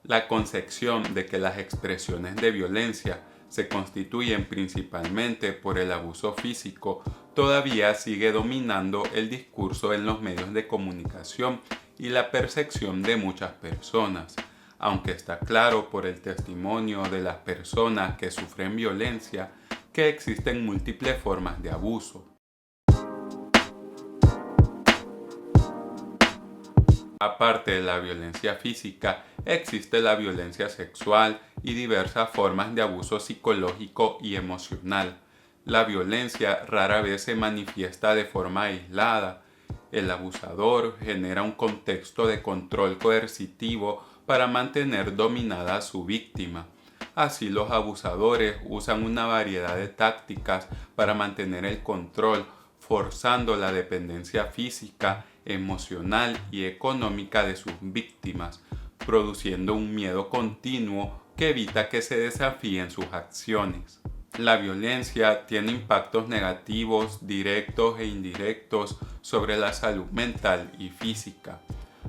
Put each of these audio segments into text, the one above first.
La concepción de que las expresiones de violencia se constituyen principalmente por el abuso físico todavía sigue dominando el discurso en los medios de comunicación y la percepción de muchas personas, aunque está claro por el testimonio de las personas que sufren violencia que existen múltiples formas de abuso. Aparte de la violencia física, existe la violencia sexual y diversas formas de abuso psicológico y emocional. La violencia rara vez se manifiesta de forma aislada. El abusador genera un contexto de control coercitivo para mantener dominada a su víctima. Así, los abusadores usan una variedad de tácticas para mantener el control, forzando la dependencia física, emocional y económica de sus víctimas, produciendo un miedo continuo que evita que se desafíen sus acciones. La violencia tiene impactos negativos, directos e indirectos sobre la salud mental y física.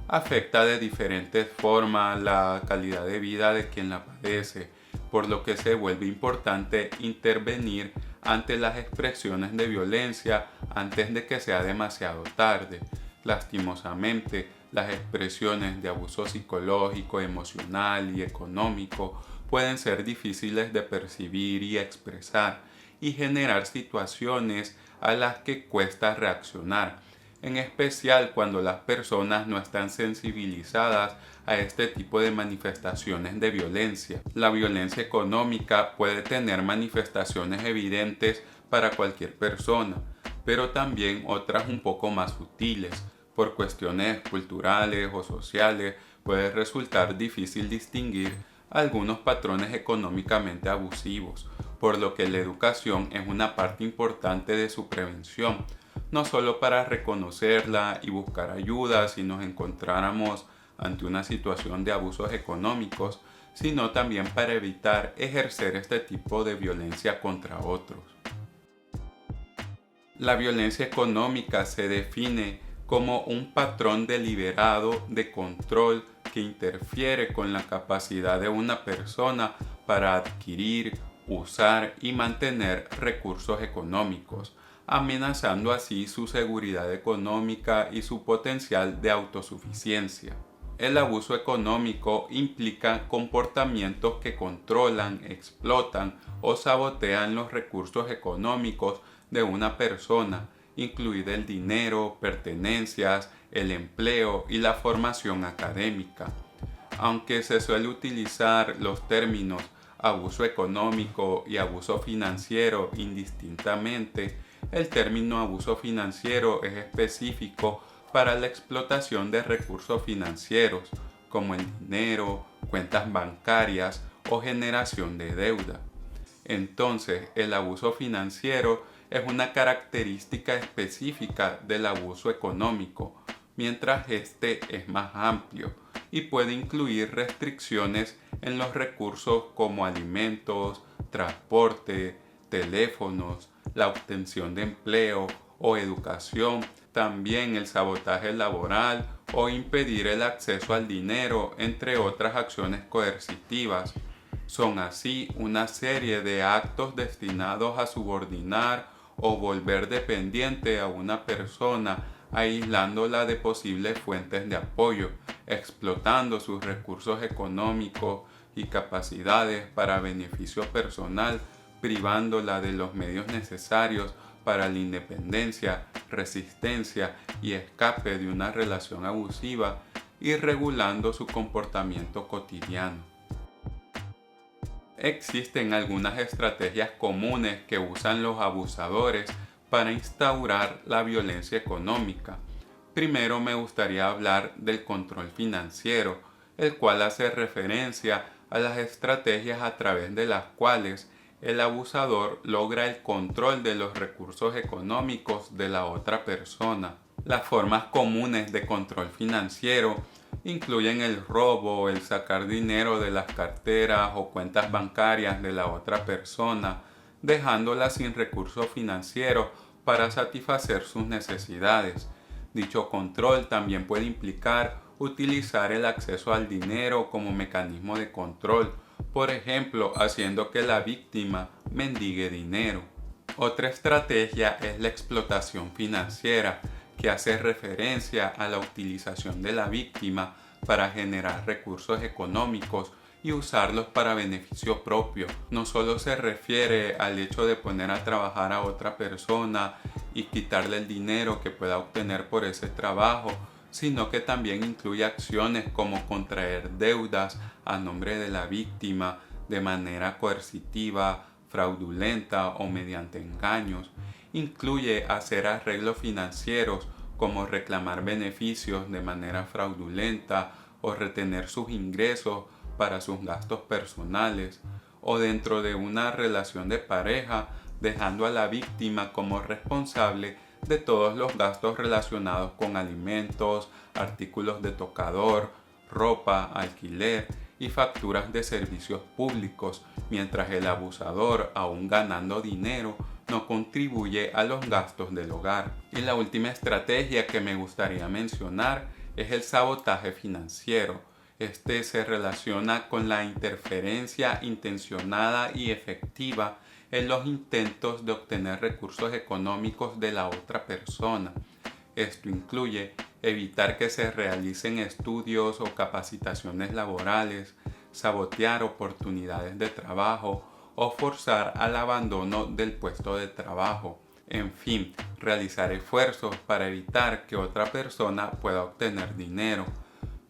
Afecta de diferentes formas la calidad de vida de quien la padece, por lo que se vuelve importante intervenir ante las expresiones de violencia antes de que sea demasiado tarde. Lastimosamente, las expresiones de abuso psicológico, emocional y económico pueden ser difíciles de percibir y expresar y generar situaciones a las que cuesta reaccionar, en especial cuando las personas no están sensibilizadas a este tipo de manifestaciones de violencia. La violencia económica puede tener manifestaciones evidentes para cualquier persona, pero también otras un poco más sutiles. Por cuestiones culturales o sociales puede resultar difícil distinguir algunos patrones económicamente abusivos, por lo que la educación es una parte importante de su prevención, no solo para reconocerla y buscar ayuda si nos encontráramos ante una situación de abusos económicos, sino también para evitar ejercer este tipo de violencia contra otros. La violencia económica se define como un patrón deliberado de control que interfiere con la capacidad de una persona para adquirir, usar y mantener recursos económicos, amenazando así su seguridad económica y su potencial de autosuficiencia. El abuso económico implica comportamientos que controlan, explotan o sabotean los recursos económicos de una persona, incluido el dinero, pertenencias, el empleo y la formación académica. Aunque se suele utilizar los términos abuso económico y abuso financiero indistintamente, el término abuso financiero es específico para la explotación de recursos financieros, como el dinero, cuentas bancarias o generación de deuda. Entonces, el abuso financiero es una característica específica del abuso económico, mientras este es más amplio y puede incluir restricciones en los recursos como alimentos, transporte, teléfonos, la obtención de empleo o educación, también el sabotaje laboral o impedir el acceso al dinero, entre otras acciones coercitivas. Son así una serie de actos destinados a subordinar o volver dependiente a una persona, aislándola de posibles fuentes de apoyo, explotando sus recursos económicos y capacidades para beneficio personal, privándola de los medios necesarios para la independencia, resistencia y escape de una relación abusiva y regulando su comportamiento cotidiano. Existen algunas estrategias comunes que usan los abusadores para instaurar la violencia económica. Primero me gustaría hablar del control financiero, el cual hace referencia a las estrategias a través de las cuales el abusador logra el control de los recursos económicos de la otra persona. Las formas comunes de control financiero incluyen el robo, el sacar dinero de las carteras o cuentas bancarias de la otra persona, dejándola sin recursos financieros para satisfacer sus necesidades. Dicho control también puede implicar utilizar el acceso al dinero como mecanismo de control, por ejemplo, haciendo que la víctima mendigue dinero. Otra estrategia es la explotación financiera, que hace referencia a la utilización de la víctima para generar recursos económicos y usarlos para beneficio propio. No solo se refiere al hecho de poner a trabajar a otra persona y quitarle el dinero que pueda obtener por ese trabajo, sino que también incluye acciones como contraer deudas a nombre de la víctima de manera coercitiva, fraudulenta o mediante engaños. Incluye hacer arreglos financieros como reclamar beneficios de manera fraudulenta o retener sus ingresos para sus gastos personales, o dentro de una relación de pareja, dejando a la víctima como responsable de todos los gastos relacionados con alimentos, artículos de tocador, ropa, alquiler y facturas de servicios públicos, mientras el abusador, aún ganando dinero, no contribuye a los gastos del hogar. Y la última estrategia que me gustaría mencionar es el sabotaje financiero. Este se relaciona con la interferencia intencionada y efectiva en los intentos de obtener recursos económicos de la otra persona. Esto incluye evitar que se realicen estudios o capacitaciones laborales, sabotear oportunidades de trabajo o forzar al abandono del puesto de trabajo. En fin, realizar esfuerzos para evitar que otra persona pueda obtener dinero.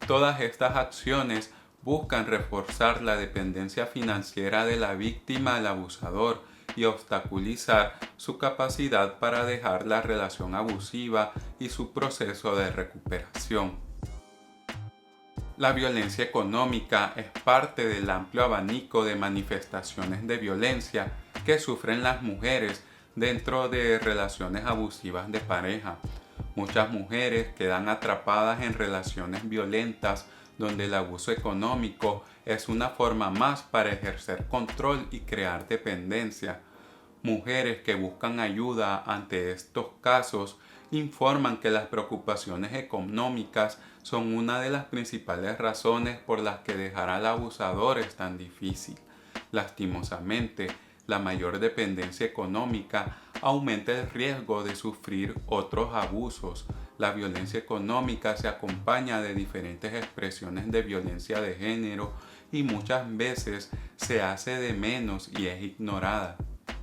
Todas estas acciones buscan reforzar la dependencia financiera de la víctima al abusador y obstaculizar su capacidad para dejar la relación abusiva y su proceso de recuperación. La violencia económica es parte del amplio abanico de manifestaciones de violencia que sufren las mujeres dentro de relaciones abusivas de pareja. Muchas mujeres quedan atrapadas en relaciones violentas donde el abuso económico es una forma más para ejercer control y crear dependencia. Mujeres que buscan ayuda ante estos casos informan que las preocupaciones económicas son una de las principales razones por las que dejar al abusador es tan difícil. Lastimosamente, la mayor dependencia económica aumenta el riesgo de sufrir otros abusos. La violencia económica se acompaña de diferentes expresiones de violencia de género y muchas veces se hace de menos y es ignorada.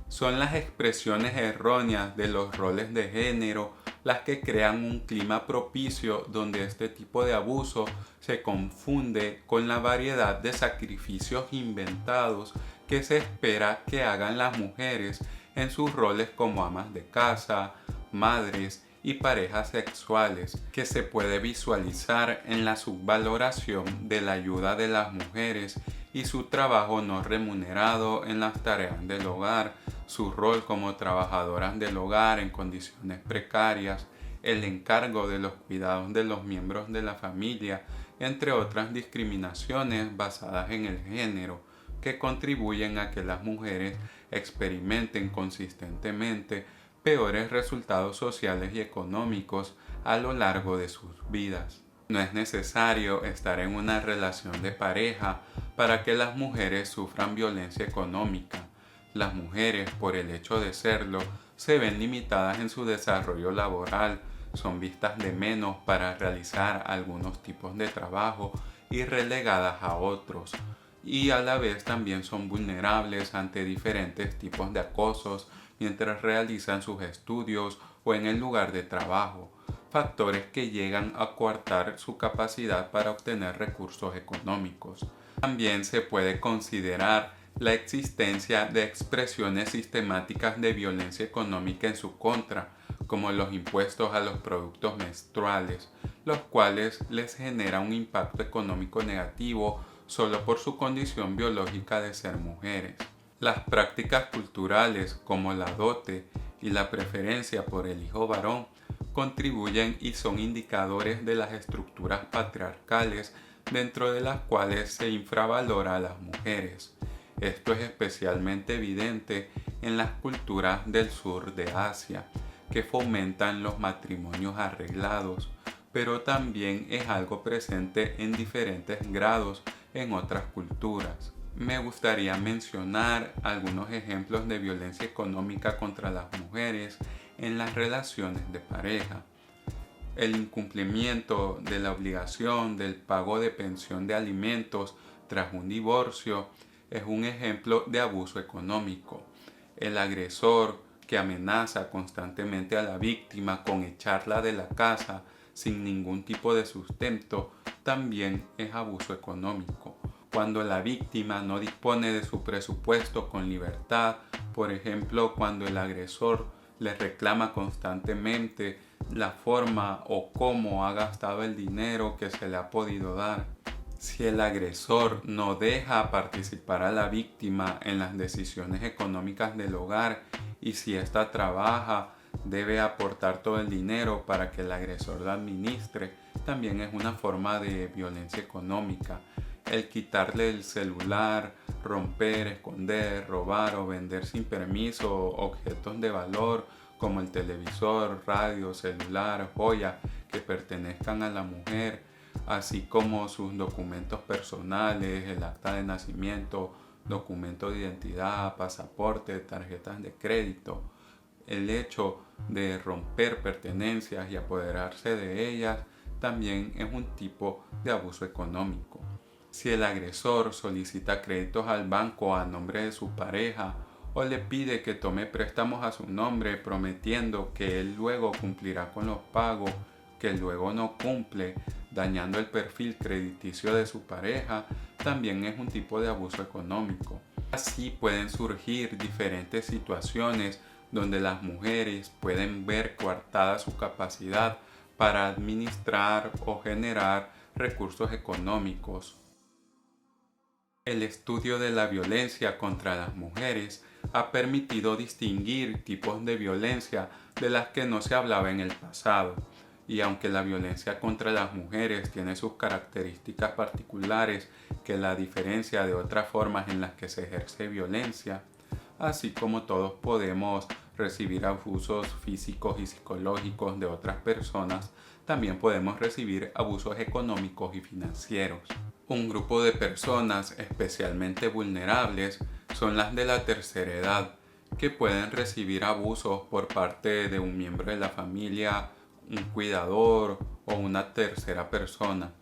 Son las expresiones erróneas de los roles de género las que crean un clima propicio donde este tipo de abuso se confunde con la variedad de sacrificios inventados que se espera que hagan las mujeres en sus roles como amas de casa, madres y parejas sexuales, que se puede visualizar en la subvaloración de la ayuda de las mujeres y su trabajo no remunerado en las tareas del hogar, su rol como trabajadoras del hogar en condiciones precarias, el encargo de los cuidados de los miembros de la familia, entre otras discriminaciones basadas en el género, que contribuyen a que las mujeres experimenten consistentemente peores resultados sociales y económicos a lo largo de sus vidas. No es necesario estar en una relación de pareja para que las mujeres sufran violencia económica. Las mujeres, por el hecho de serlo, se ven limitadas en su desarrollo laboral, son vistas de menos para realizar algunos tipos de trabajo y relegadas a otros, y a la vez también son vulnerables ante diferentes tipos de acosos mientras realizan sus estudios o en el lugar de trabajo, factores que llegan a coartar su capacidad para obtener recursos económicos. También se puede considerar la existencia de expresiones sistemáticas de violencia económica en su contra, como los impuestos a los productos menstruales, los cuales les genera un impacto económico negativo solo por su condición biológica de ser mujeres. Las prácticas culturales como la dote y la preferencia por el hijo varón contribuyen y son indicadores de las estructuras patriarcales dentro de las cuales se infravalora a las mujeres. Esto es especialmente evidente en las culturas del sur de Asia, que fomentan los matrimonios arreglados, pero también es algo presente en diferentes grados en otras culturas. Me gustaría mencionar algunos ejemplos de violencia económica contra las mujeres en las relaciones de pareja. El incumplimiento de la obligación del pago de pensión de alimentos tras un divorcio es un ejemplo de abuso económico. El agresor que amenaza constantemente a la víctima con echarla de la casa sin ningún tipo de sustento también es abuso económico. Cuando la víctima no dispone de su presupuesto con libertad, por ejemplo, cuando el agresor le reclama constantemente la forma o cómo ha gastado el dinero que se le ha podido dar. Si el agresor no deja participar a la víctima en las decisiones económicas del hogar y si ésta trabaja, debe aportar todo el dinero para que el agresor lo administre, también es una forma de violencia económica. El quitarle el celular, romper, esconder, robar o vender sin permiso objetos de valor como el televisor, radio, celular, joya que pertenezcan a la mujer, así como sus documentos personales, el acta de nacimiento, documento de identidad, pasaporte, tarjetas de crédito. El hecho de romper pertenencias y apoderarse de ellas también es un tipo de abuso económico. Si el agresor solicita créditos al banco a nombre de su pareja o le pide que tome préstamos a su nombre prometiendo que él luego cumplirá con los pagos, que luego no cumple, dañando el perfil crediticio de su pareja, también es un tipo de abuso económico. Así pueden surgir diferentes situaciones donde las mujeres pueden ver coartada su capacidad para administrar o generar recursos económicos. El estudio de la violencia contra las mujeres ha permitido distinguir tipos de violencia de las que no se hablaba en el pasado. Y aunque la violencia contra las mujeres tiene sus características particulares que la diferencia de otras formas en las que se ejerce violencia, así como todos podemos recibir abusos físicos y psicológicos de otras personas, también podemos recibir abusos económicos y financieros. Un grupo de personas especialmente vulnerables son las de la tercera edad, que pueden recibir abusos por parte de un miembro de la familia, un cuidador o una tercera persona.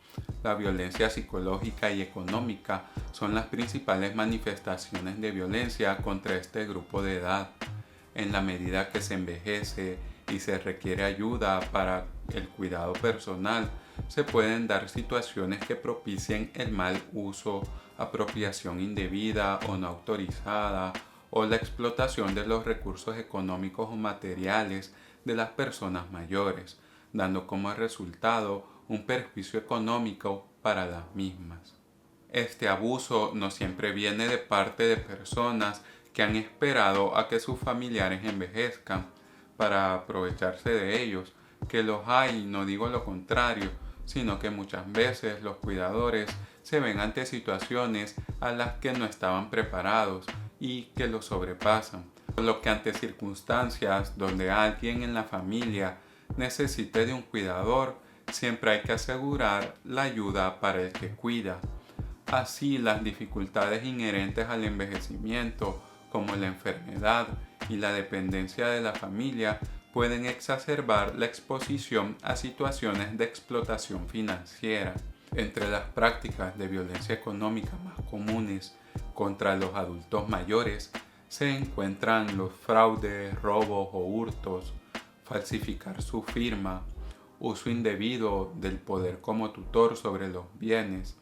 La violencia psicológica y económica son las principales manifestaciones de violencia contra este grupo de edad. En la medida que se envejece y se requiere ayuda para el cuidado personal, se pueden dar situaciones que propicien el mal uso, apropiación indebida o no autorizada, o la explotación de los recursos económicos o materiales de las personas mayores, dando como resultado un perjuicio económico para las mismas. Este abuso no siempre viene de parte de personas que han esperado a que sus familiares envejezcan para aprovecharse de ellos, que los hay, no digo lo contrario, sino que muchas veces los cuidadores se ven ante situaciones a las que no estaban preparados y que los sobrepasan, por lo que ante circunstancias donde alguien en la familia necesite de un cuidador, siempre hay que asegurar la ayuda para el que cuida. Así, las dificultades inherentes al envejecimiento, como la enfermedad y la dependencia de la familia, pueden exacerbar la exposición a situaciones de explotación financiera. Entre las prácticas de violencia económica más comunes contra los adultos mayores se encuentran los fraudes, robos o hurtos, falsificar su firma, uso indebido del poder como tutor sobre los bienes,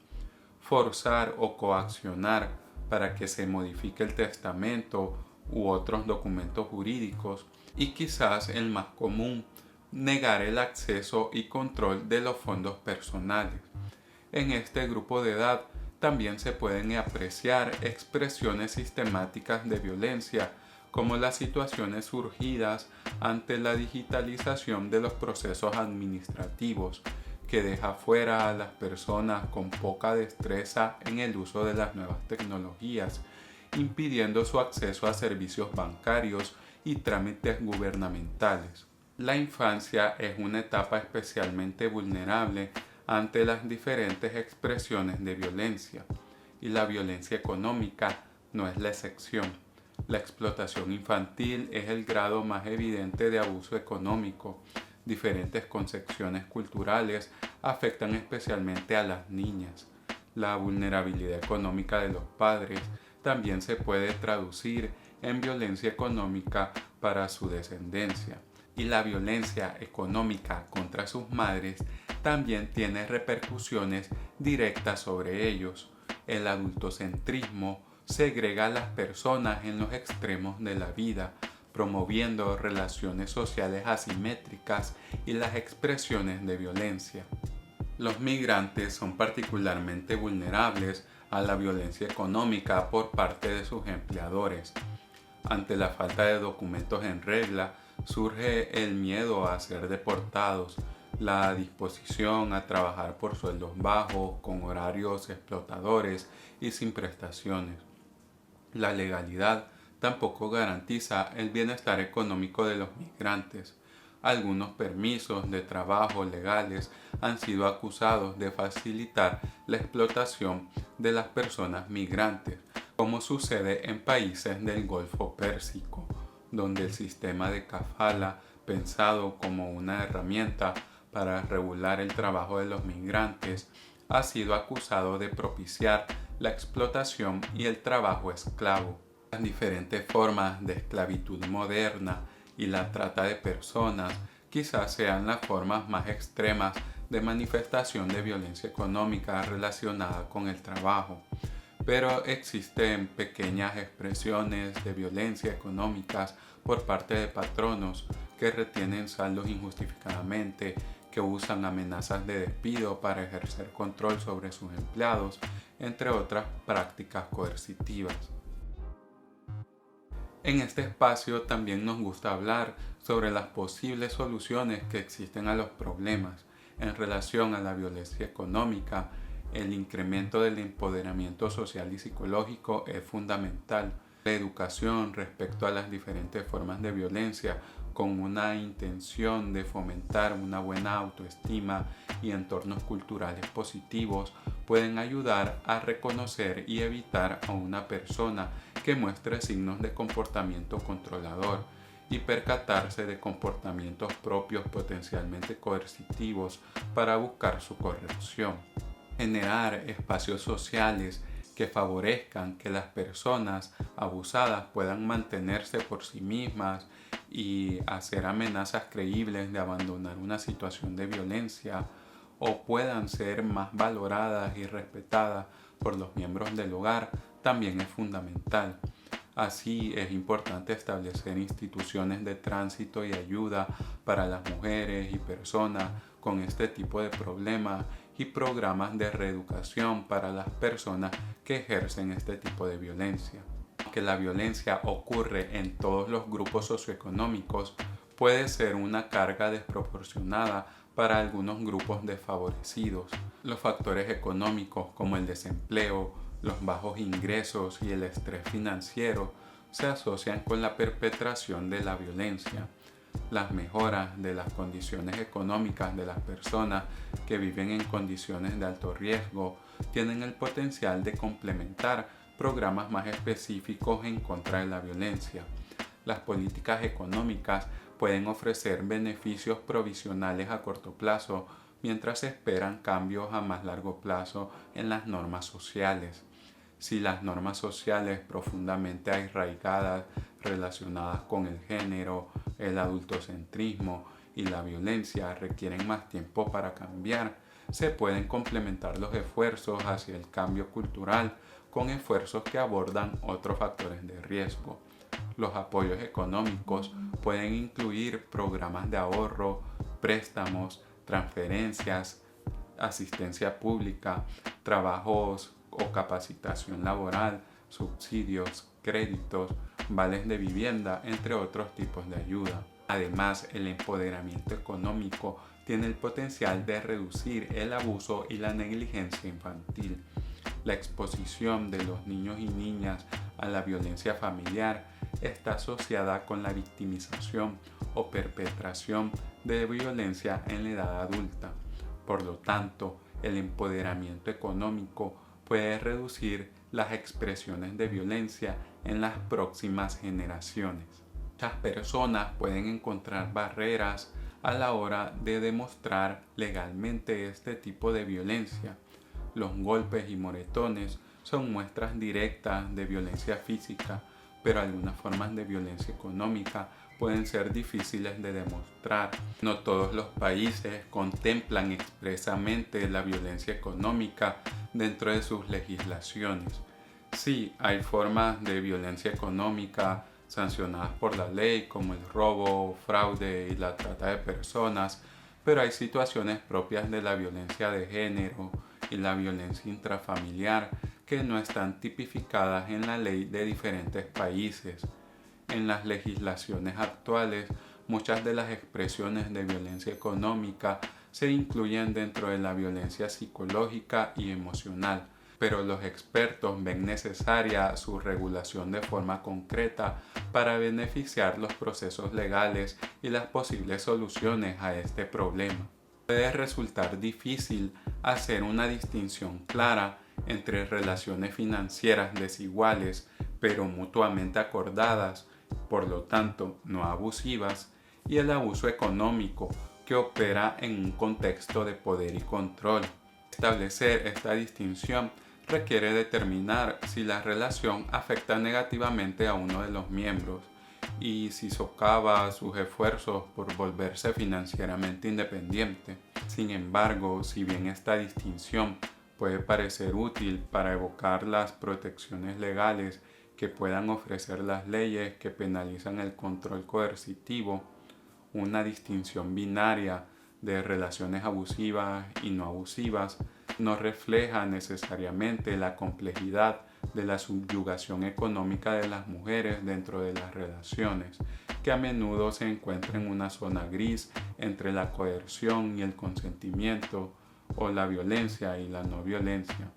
forzar o coaccionar para que se modifique el testamento u otros documentos jurídicos, y quizás el más común, negar el acceso y control de los fondos personales. En este grupo de edad también se pueden apreciar expresiones sistemáticas de violencia, como las situaciones surgidas ante la digitalización de los procesos administrativos, que deja fuera a las personas con poca destreza en el uso de las nuevas tecnologías, impidiendo su acceso a servicios bancarios y trámites gubernamentales. La infancia es una etapa especialmente vulnerable ante las diferentes expresiones de violencia, y la violencia económica no es la excepción. La explotación infantil es el grado más evidente de abuso económico. Diferentes concepciones culturales afectan especialmente a las niñas. La vulnerabilidad económica de los padres también se puede traducir en violencia económica para su descendencia. Y la violencia económica contra sus madres también tiene repercusiones directas sobre ellos. El adultocentrismo segrega a las personas en los extremos de la vida, promoviendo relaciones sociales asimétricas y las expresiones de violencia. Los migrantes son particularmente vulnerables a la violencia económica por parte de sus empleadores. Ante la falta de documentos en regla, surge el miedo a ser deportados, la disposición a trabajar por sueldos bajos, con horarios explotadores y sin prestaciones. La legalidad tampoco garantiza el bienestar económico de los migrantes. Algunos permisos de trabajo legales han sido acusados de facilitar la explotación de las personas migrantes, como sucede en países del Golfo Pérsico, donde el sistema de kafala, pensado como una herramienta para regular el trabajo de los migrantes, ha sido acusado de propiciar la explotación y el trabajo esclavo. Las diferentes formas de esclavitud moderna y la trata de personas quizás sean las formas más extremas de manifestación de violencia económica relacionada con el trabajo, pero existen pequeñas expresiones de violencia económicas por parte de patronos que retienen saldos injustificadamente, que usan amenazas de despido para ejercer control sobre sus empleados, entre otras prácticas coercitivas. En este espacio también nos gusta hablar sobre las posibles soluciones que existen a los problemas en relación a la violencia económica. El incremento del empoderamiento social y psicológico es fundamental. La educación respecto a las diferentes formas de violencia, con una intención de fomentar una buena autoestima y entornos culturales positivos, pueden ayudar a reconocer y evitar a una persona que muestre signos de comportamiento controlador y percatarse de comportamientos propios potencialmente coercitivos para buscar su corrección. Generar espacios sociales que favorezcan que las personas abusadas puedan mantenerse por sí mismas y hacer amenazas creíbles de abandonar una situación de violencia, o puedan ser más valoradas y respetadas por los miembros del hogar, también es fundamental. Así es importante establecer instituciones de tránsito y ayuda para las mujeres y personas con este tipo de problemas y programas de reeducación para las personas que ejercen este tipo de violencia. Que la violencia ocurre en todos los grupos socioeconómicos, puede ser una carga desproporcionada para algunos grupos desfavorecidos. Los factores económicos como el desempleo, los bajos ingresos y el estrés financiero se asocian con la perpetración de la violencia. Las mejoras de las condiciones económicas de las personas que viven en condiciones de alto riesgo tienen el potencial de complementar programas más específicos en contra de la violencia. Las políticas económicas pueden ofrecer beneficios provisionales a corto plazo mientras se esperan cambios a más largo plazo en las normas sociales. Si las normas sociales profundamente arraigadas relacionadas con el género, el adultocentrismo y la violencia requieren más tiempo para cambiar, se pueden complementar los esfuerzos hacia el cambio cultural con esfuerzos que abordan otros factores de riesgo. Los apoyos económicos pueden incluir programas de ahorro, préstamos, transferencias, asistencia pública, trabajos o capacitación laboral, subsidios, créditos, vales de vivienda, entre otros tipos de ayuda. Además, el empoderamiento económico tiene el potencial de reducir el abuso y la negligencia infantil. La exposición de los niños y niñas a la violencia familiar está asociada con la victimización o perpetración de violencia en la edad adulta. Por lo tanto, el empoderamiento económico puede reducir las expresiones de violencia en las próximas generaciones. Muchas personas pueden encontrar barreras a la hora de demostrar legalmente este tipo de violencia. Los golpes y moretones son muestras directas de violencia física, pero algunas formas de violencia económica pueden ser difíciles de demostrar. No todos los países contemplan expresamente la violencia económica dentro de sus legislaciones. Sí, hay formas de violencia económica sancionadas por la ley, como el robo, fraude y la trata de personas, pero hay situaciones propias de la violencia de género y la violencia intrafamiliar que no están tipificadas en la ley de diferentes países. En las legislaciones actuales, muchas de las expresiones de violencia económica se incluyen dentro de la violencia psicológica y emocional, pero los expertos ven necesaria su regulación de forma concreta para beneficiar los procesos legales y las posibles soluciones a este problema. Puede resultar difícil hacer una distinción clara entre relaciones financieras desiguales pero mutuamente acordadas, por lo tanto no abusivas, y el abuso económico que opera en un contexto de poder y control. Establecer esta distinción requiere determinar si la relación afecta negativamente a uno de los miembros y si socava sus esfuerzos por volverse financieramente independiente. Sin embargo, si bien esta distinción puede parecer útil para evocar las protecciones legales que puedan ofrecer las leyes que penalizan el control coercitivo, una distinción binaria de relaciones abusivas y no abusivas no refleja necesariamente la complejidad de la subyugación económica de las mujeres dentro de las relaciones, que a menudo se encuentra en una zona gris entre la coerción y el consentimiento, o la violencia y la no violencia.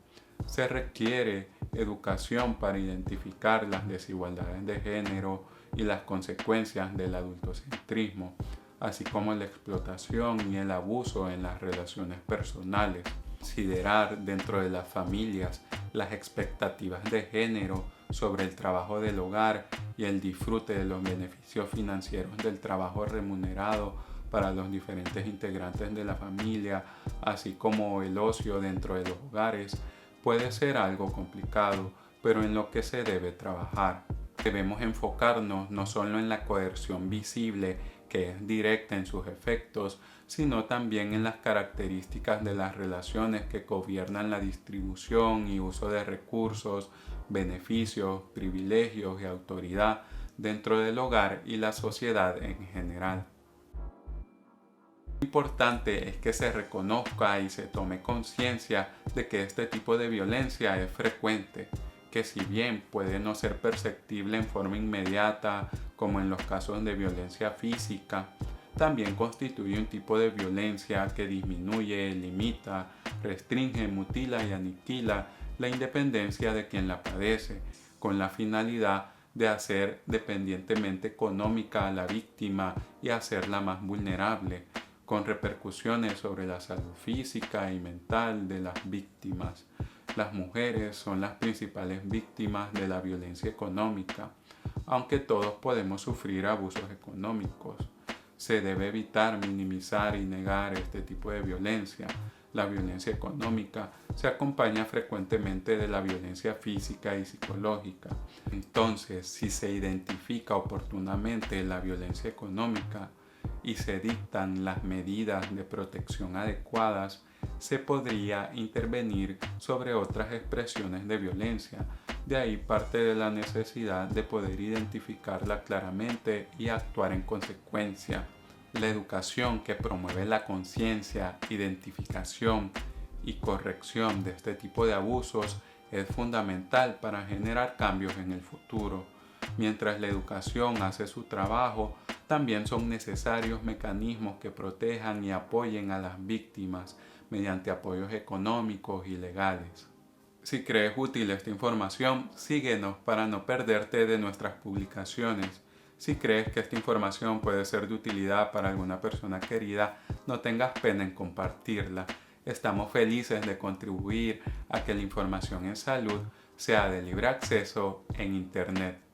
Se requiere educación para identificar las desigualdades de género y las consecuencias del adultocentrismo, así como la explotación y el abuso en las relaciones personales. Considerar dentro de las familias las expectativas de género sobre el trabajo del hogar y el disfrute de los beneficios financieros del trabajo remunerado para los diferentes integrantes de la familia, así como el ocio dentro de los hogares, puede ser algo complicado, pero en lo que se debe trabajar. Debemos enfocarnos no solo en la coerción visible, que es directa en sus efectos, sino también en las características de las relaciones que gobiernan la distribución y uso de recursos, beneficios, privilegios y autoridad dentro del hogar y la sociedad en general. Lo importante es que se reconozca y se tome conciencia de que este tipo de violencia es frecuente, que si bien puede no ser perceptible en forma inmediata, como en los casos de violencia física, también constituye un tipo de violencia que disminuye, limita, restringe, mutila y aniquila la independencia de quien la padece, con la finalidad de hacer dependientemente económica a la víctima y hacerla más vulnerable, con repercusiones sobre la salud física y mental de las víctimas. Las mujeres son las principales víctimas de la violencia económica, aunque todos podemos sufrir abusos económicos. Se debe evitar, minimizar y negar este tipo de violencia. La violencia económica se acompaña frecuentemente de la violencia física y psicológica. Entonces, si se identifica oportunamente la violencia económica y se dictan las medidas de protección adecuadas, se podría intervenir sobre otras expresiones de violencia. De ahí parte de la necesidad de poder identificarla claramente y actuar en consecuencia. La educación que promueve la conciencia, identificación y corrección de este tipo de abusos es fundamental para generar cambios en el futuro. Mientras la educación hace su trabajo, también son necesarios mecanismos que protejan y apoyen a las víctimas mediante apoyos económicos y legales. Si crees útil esta información, síguenos para no perderte de nuestras publicaciones. Si crees que esta información puede ser de utilidad para alguna persona querida, no tengas pena en compartirla. Estamos felices de contribuir a que la información en salud sea de libre acceso en Internet.